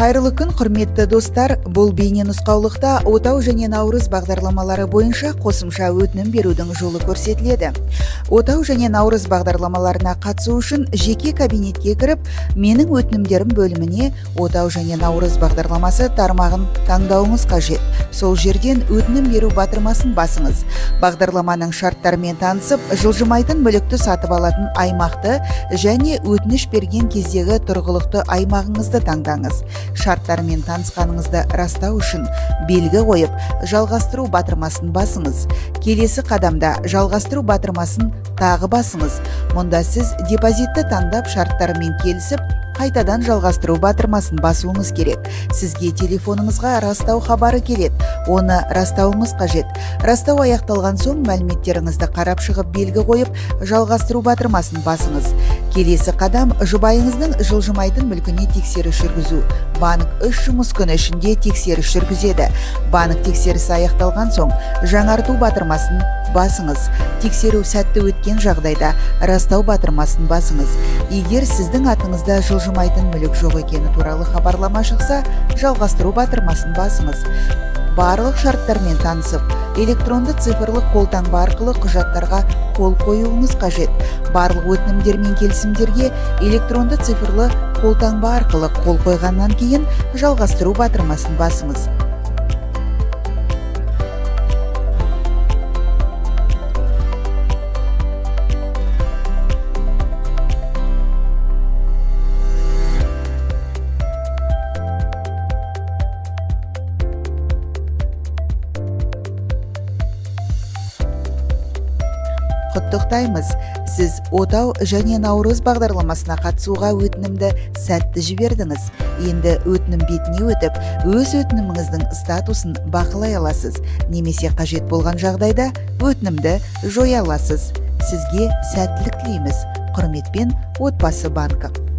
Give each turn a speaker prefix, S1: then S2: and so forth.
S1: Қайырлы күн, құрметті достар. Бұл бейне нұсқаулықта отау және наурыз бағдарламалары бойынша қосымша өтінім берудің жолы көрсетіледі. Отау және наурыз бағдарламаларына қатысу үшін жеке кабинетке кіріп, менің өтінімдерім бөліміне отау және наурыз бағдарламасы тармағын таңдауыңыз қажет. Сол жерден өтінім беру батырмасын басыңыз. Бағдарламаның шарттарымен танысып, жылжымайтын мүлікті сатып алатын аймақты және өтініш берген кездегі тұрғылықты аймағыңызды таңдаңыз. Шарттармен танысқаныңызды растау үшін белгі қойып, жалғастыру батырмасын басыңыз. Келесі қадамда жалғастыру батырмасын тағы басыңыз. Мұнда сіз депозитті таңдап шарттармен келісіп, қайтадан жалғастыру батырмасын басуыңыз керек. Сізге телефоныңызға растау хабары келеді. Оны растауыңыз қажет. Растау аяқталған соң мәліметтеріңізді қарап шығып белгі қойып, жалғастыру батырмасын басыңыз. Келесі қадам жұбайыңыздың жылжымайтын мүлкіне тексеріс жүргізу. Банк 3 жұмыс күні ішінде тексеріс жүргізеді. Банк тексерісі аяқталған соң жаңарту батырмасын басыңыз. Тексеру сәтті өткен жағдайда растау батырмасын басыңыз. Егер сіздің атыңызда жылжымайтын мүлік жоқ екені туралы хабарлама шықса, жалғастыру батырмасын басыңыз. Барлық шарттармен танысып, электронды цифрлық қолтаңба арқылы құжаттарға қол қоюыңыз қажет. Барлық өтінімдер мен келісімдерге электронды цифрлы қолтаңба арқылы қол қойғаннан кейін жалғастыру батырмасын басыңыз. Құттықтаймыз! Сіз отау және наурыз бағдарламасына қатысуға өтінімді сәтті жібердіңіз. Енді өтінім бетіне өтіп, өз өтініміңіздің статусын бақылай аласыз. Немесе қажет болған жағдайда өтінімді жоя аласыз. Сізге сәттілік тілейміз. Құрметпен, Отбасы банкі.